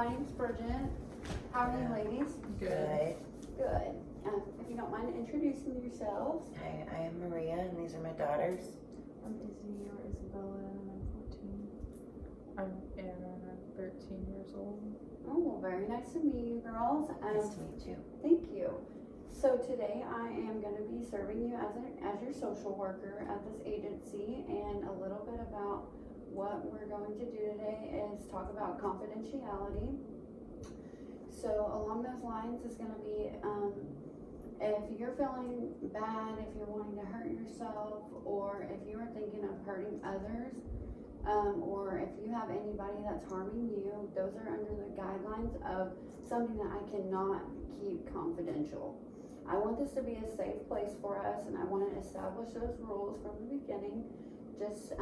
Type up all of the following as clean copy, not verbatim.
my name's Bridget. How are you ladies? Good. Good. If you don't mind introducing yourselves. Hi, I am Maria, and these are my daughters. I'm Izzy or Isabella, and I'm 14. I'm Anna, and I'm 13 years old. Oh, well, very nice to meet you girls. Nice to meet you. Thank you. So today I am going to be serving you as your social worker at this agency, and a little bit about what we're going to do today is talk about confidentiality. So along those lines is going to be if you're feeling bad, if you're wanting to hurt yourself, or if you are thinking of hurting others, or if you have anybody that's harming you, those are under the guidelines of something that I cannot keep confidential. I want this to be a safe place for us, and I want to establish those rules from the beginning, just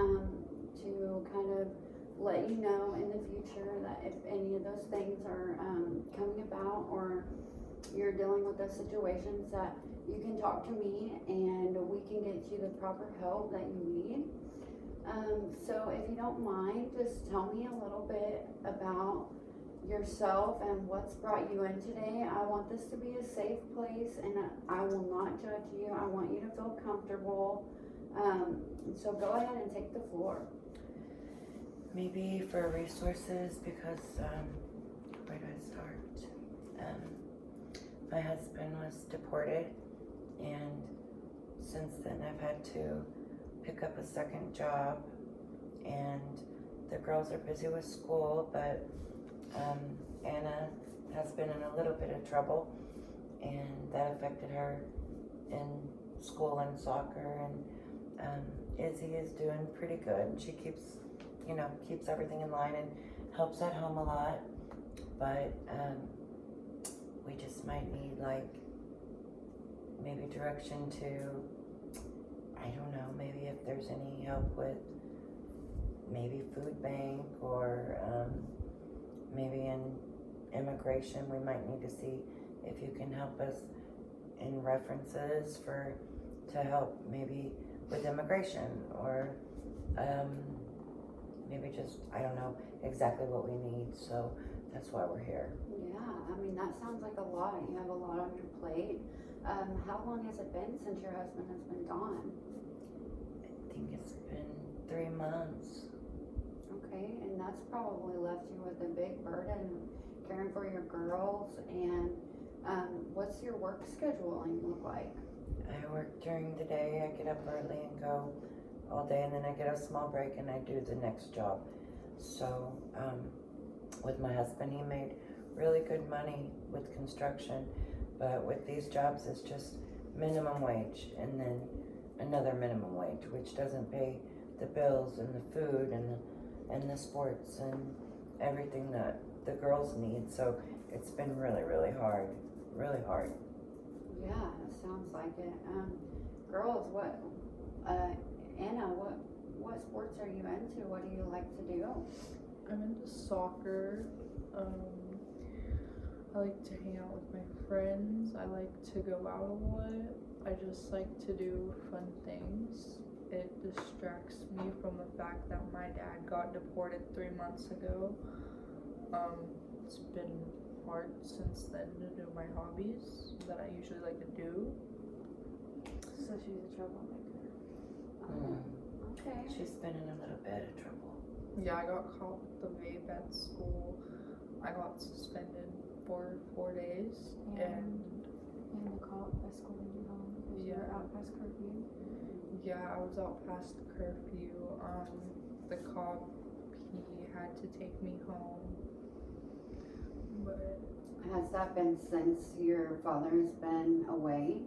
to kind of let you know in the future that if any of those things are coming about, or you're dealing with those situations, that you can talk to me and we can get you the proper help that you need. So if you don't mind, just tell me a little bit about yourself and what's brought you in today. I want this to be a safe place, and I will not judge you. I want you to feel comfortable. So go ahead and take the floor. Maybe for resources, because where do I start? My husband was deported, and since then I've had to pick up a second job, and the girls are busy with school, but Anna has been in a little bit of trouble, and that affected her in school and soccer, and Izzy is doing pretty good. She keeps everything in line and helps at home a lot, but we just might need maybe direction to, I don't know, maybe if there's any help with maybe food bank, or maybe in immigration. We might need to see if you can help us in references to help maybe with immigration, or maybe just, I don't know exactly what we need, so that's why we're here. Yeah, I mean, that sounds like a lot. You have a lot on your plate. How long has it been since your husband has been gone? I think it's been 3 months. Okay, and that's probably left you with a big burden caring for your girls. And what's your work scheduling look like? I work during the day. I get up early and go all day, and then I get a small break and I do the next job. So with my husband, he made really good money with construction, but with these jobs it's just minimum wage and then another minimum wage, which doesn't pay the bills and the food and the sports and everything that the girls need. So it's been really, really hard. Yeah, it sounds like it. Girls, Anna, what sports are you into? What do you like to do? I'm into soccer. I like to hang out with my friends. I like to go out a lot. I just like to do fun things. It distracts me from the fact that my dad got deported 3 months ago. It's been hard since then to do my hobbies that I usually like to do. So she's a troublemaker. Okay. She's been in a little bit of trouble. Yeah, I got caught with the vape at school. I got suspended for 4 days, and the cop escorted you home because you were out past curfew. yeah, I was out past the curfew. The cop, he had to take me home, but Has that been since your father has been away?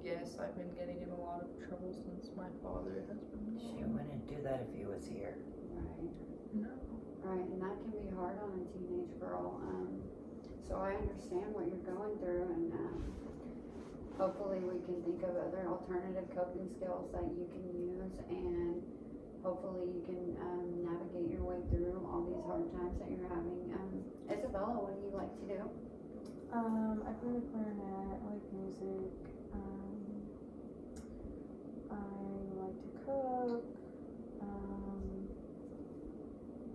yes, I've been getting in a lot of trouble since my father has been She gone. wouldn't do that if he was here. Right. No. Right, and that can be hard on a teenage girl. So I understand what you're going through, and hopefully we can think of other alternative coping skills that you can use, and hopefully you can navigate your way through all these hard times that you're having. Isabella, what do you like to do? I play the clarinet, I like music, I like to cook,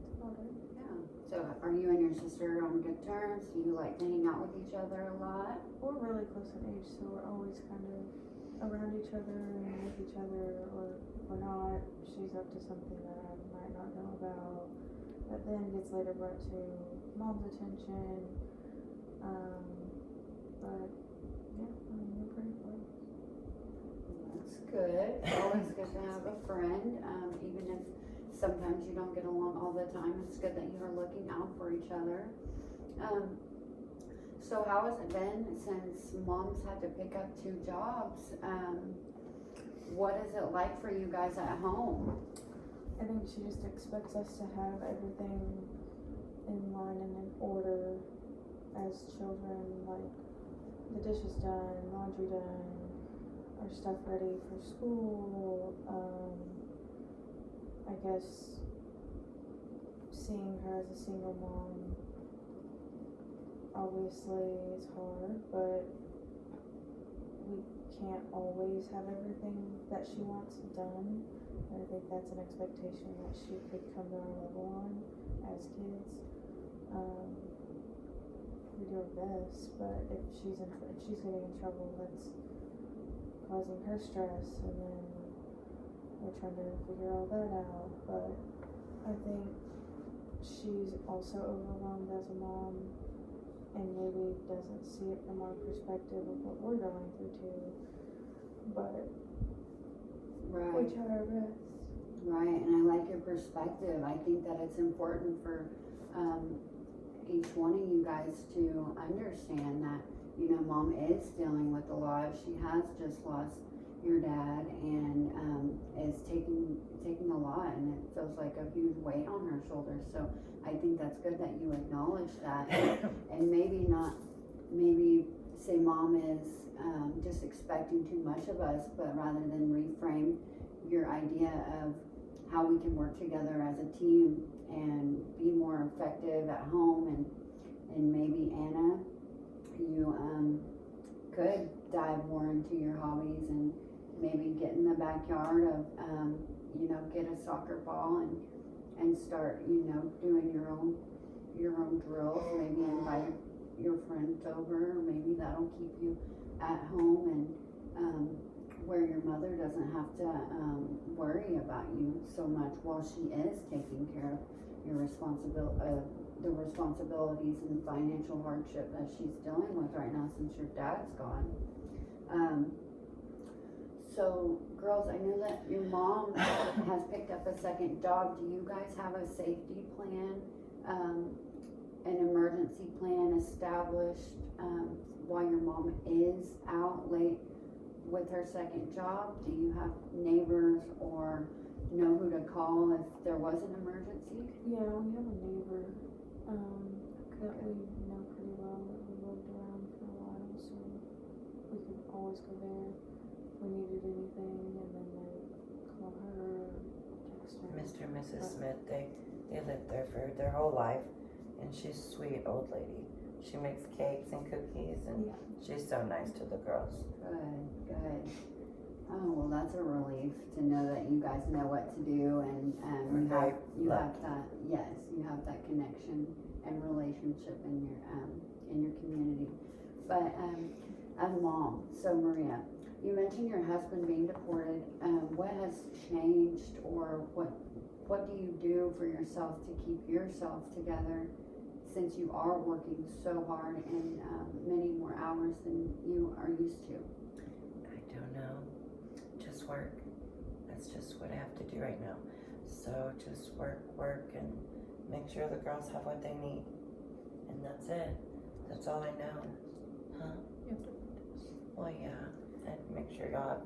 that's about it. Yeah. So are you and your sister on good terms? Do you like to hang out with each other a lot? We're really close in age, so we're always kind of around each other and with each other, or we're not. She's up to something that I might not know about, that then gets later brought to mom's attention. But yeah, I mean, we're pretty close. That's good. It's always good to have a friend, even if sometimes you don't get along all the time. It's good that you are looking out for each other. So how has it been since mom's had to pick up 2 jobs? What is it like for you guys at home? I think she just expects us to have everything in line and in order as children, like the dishes done, laundry done, our stuff ready for school. I guess seeing her as a single mom, obviously it's hard, but we can't always have everything that she wants done. And I think that's an expectation that she could come to our level on as kids. We do our best, but if she's getting in trouble, that's causing her stress, and then we're trying to figure all that out. But I think she's also overwhelmed as a mom, and maybe doesn't see it from our perspective of what we're going through too. But we Right, try our best. right, and I like your perspective. I think that it's important for each one of you guys to understand that, you know, mom is dealing with a lot. She has just lost your dad and is taking a lot, and it feels like a huge weight on her shoulders. So I think that's good that you acknowledge that, and maybe say mom is just expecting too much of us, but rather than reframe your idea of how we can work together as a team and be more effective at home, and maybe Anna, you could dive more into your hobbies and maybe get in the backyard of get a soccer ball and start doing your own drills. Maybe invite your friends over, or maybe that'll keep you at home and where your mother doesn't have to worry about you so much while she is taking care of your the responsibilities and financial hardship that she's dealing with right now since your dad's gone. So girls, I know that your mom has picked up a second job. Do you guys have a safety plan, an emergency plan established while your mom is out late with her second job? Do you have neighbors or know who to call if there was an emergency? Yeah, we have a neighbor that we know pretty well, that we lived around for a while, so we could always go there if we needed anything, and then they call her, text her. Mr. and Mrs. Smith, they lived there for their whole life, and she's a sweet old lady. She makes cakes and cookies, and Yeah. she's so nice to the girls. Good. Oh, well, that's a relief to know that you guys know what to do, and you have that, yes, you have that connection and relationship in your community. But as a mom, so Maria, you mentioned your husband being deported. What has changed, or what do you do for yourself to keep yourself together, since you are working so hard and many more hours than you are used to? I don't know. Just work. That's just what I have to do right now. So just work, and make sure the girls have what they need. And that's it. That's all I know. Huh? Yep. Well, yeah. And make sure y'all have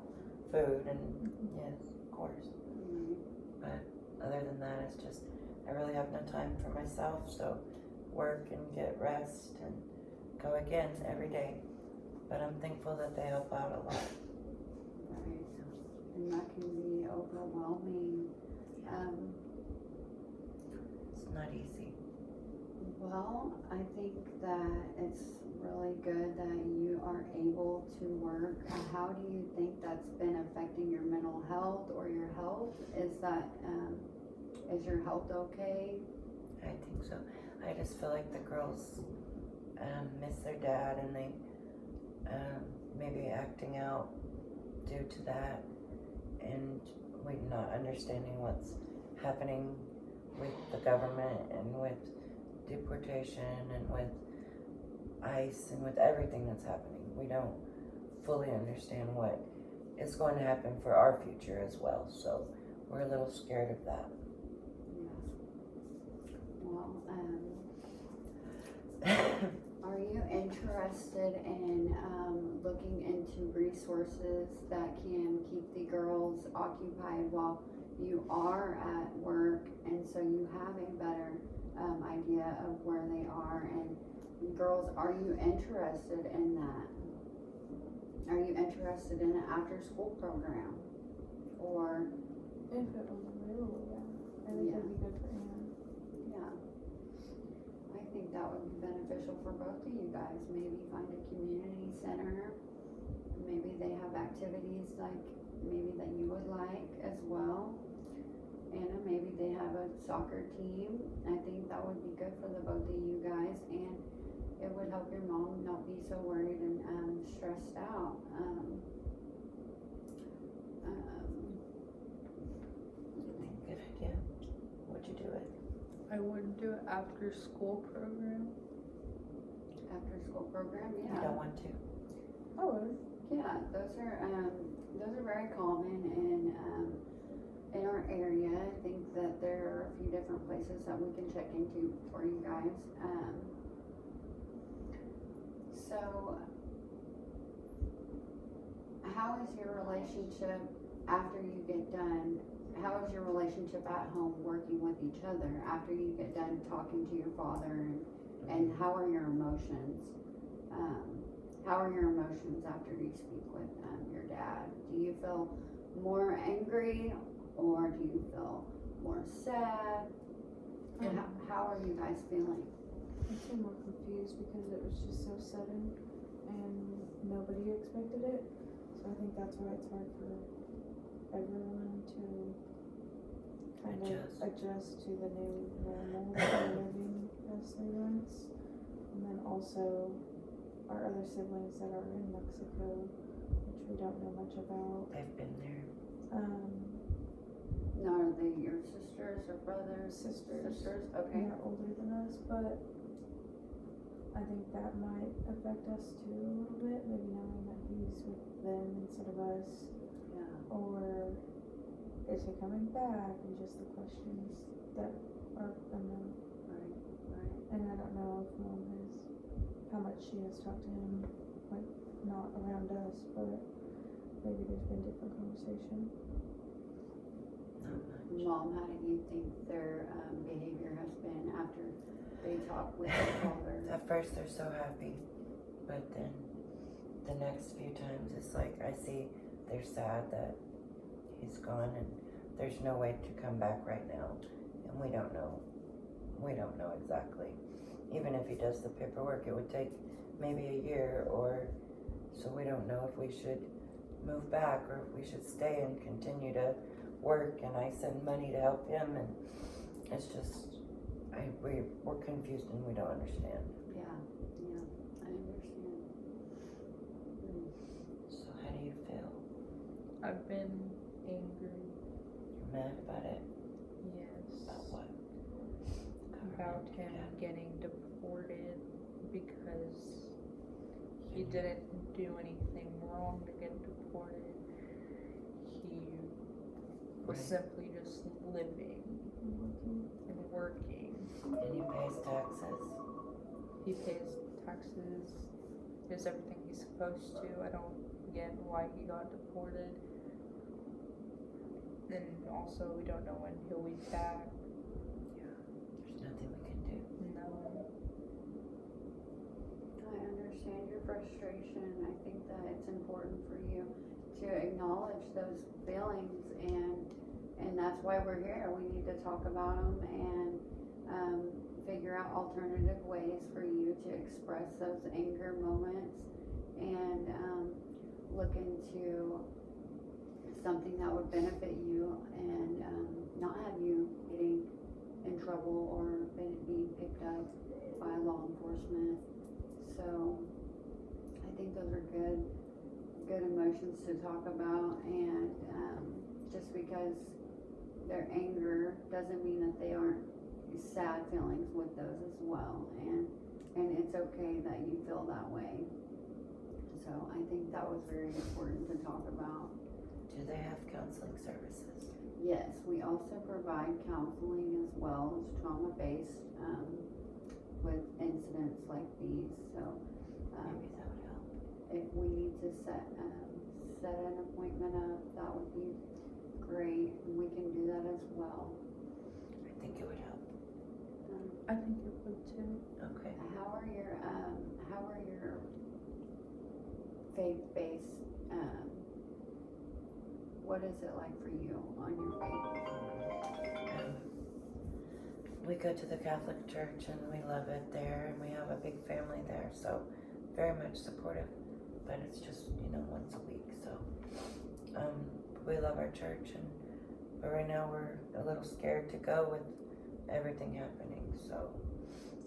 food, and yes, of course. But other than that, it's just, I really have no time for myself, so work and get rest and go again every day. But I'm thankful that they help out a lot. Right, and that can be overwhelming. It's not easy. Well, I think that it's really good that you are able to work. How do you think that's been affecting your mental health or your health? Is your health okay? I think so. I just feel like the girls miss their dad, and they maybe acting out due to that, and we not understanding what's happening with the government and with deportation and with ICE and with everything that's happening. We don't fully understand what is going to happen for our future as well, so we're a little scared of that. Well, are you interested in looking into resources that can keep the girls occupied while you are at work, and so you have a better idea of where they are? And girls, are you interested in that? Are you interested in an after-school program? Or, If it was available, yeah. I think that'd be good for Anne. yeah, I think that would be beneficial for both of you guys. Maybe find a community center. Maybe they have activities like maybe that you would like as well. Anna, maybe they have a soccer team. I think that would be good for the both of you guys, and it would help your mom not be so worried and stressed out. Good idea. Would you do it? I would do an after school program. After school program, You yeah. don't want to? I would. Yeah, those are very common in our area. I think that there are a few different places that we can check into for you guys. So, how is your relationship after you get done? How is your relationship at home working with each other after you get done talking to your father? And how are your emotions? How are your emotions after you speak with your dad? Do you feel more angry, or do you feel more sad? And how are you guys feeling? I'm still more confused because it was just so sudden and nobody expected it. So I think that's why it's hard for everyone to kind of adjust to the new normal that we're living past 3 months. And then also our other siblings that are in Mexico, which we don't know much about. They've been there. Now, are they your sisters or brothers? Sisters. Okay. They're older than us, but I think that might affect us too a little bit, maybe knowing that he's with them instead of us. Yeah. Or is he coming back, and just the questions that are unknown. Right. And I don't know if Mom has, how much she has talked to him, like not around us, but maybe there's been different conversation. Not much. Mom, how do you think their behavior has been after they talk with their father? At first they're so happy, but then the next few times it's like I see they're sad that he's gone, and there's no way to come back right now, and we don't know exactly. Even if he does the paperwork, it would take maybe a year, or so we don't know if we should move back or if we should stay and continue to work, and I send money to help him, and it's just we're confused and we don't understand. Yeah, I understand. So how do you feel? I've been angry. You're mad about it? Yes. About what? About him getting deported because he didn't do anything wrong to get deported. He was Right. simply just living and working. And he pays taxes. He pays taxes, does everything he's supposed to. I don't get why he got deported. And also, we don't know when he'll be back. There's nothing we can do. No. I understand your frustration. I think that it's important for you to acknowledge those feelings, and that's why we're here. We need to talk about them and figure out alternative ways for you to express those anger moments, and look into something that would benefit you and not have you getting in trouble or being picked up emotions to talk about, and, just because their anger doesn't mean that they aren't sad feelings with those as well, and it's okay that you feel that way. So I think that was very important to talk about. Do they have counseling services? Yes, we also provide counseling as well as trauma-based, with incidents like these, so, Maybe that would help. if we need to set an appointment up, that would be great, and we can do that as well. I think it would help. I think it would too. Okay. How are your faith-based, what is it like for you on your faith? We go to the Catholic Church and we love it there, and we have a big family there, so very much supportive. But it's just, once a week, so we love our church, but right now we're a little scared to go with everything happening, so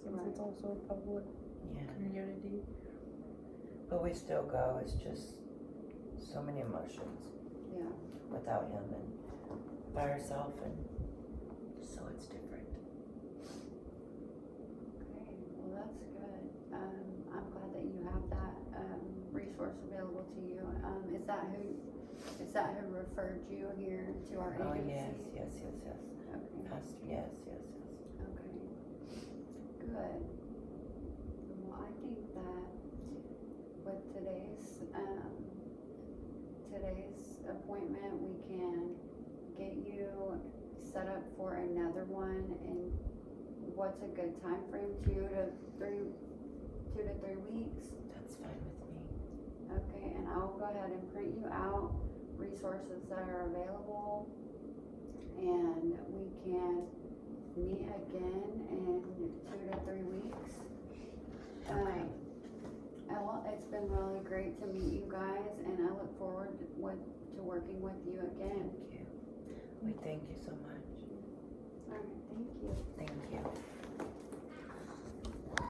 Since it's also a public yeah. community. But we still go. It's just so many emotions Yeah, without him and by herself, and so it's different. okay, well, that's good. I'm glad that you have that, resource available to you. Is that who referred you here to our Oh agency? yes. Okay, Pastor, yes. okay, good. Well, I think that with today's appointment, we can get you set up for another one. And what's a good time frame? 2 to 3 weeks? That's fine with me. Okay, and I'll go ahead and print you out resources that are available, and we can meet again in 2 to 3 weeks. Okay. Well, it's been really great to meet you guys, and I look forward to working with you again. Thank you. We thank you so much. All right, thank you. Thank you.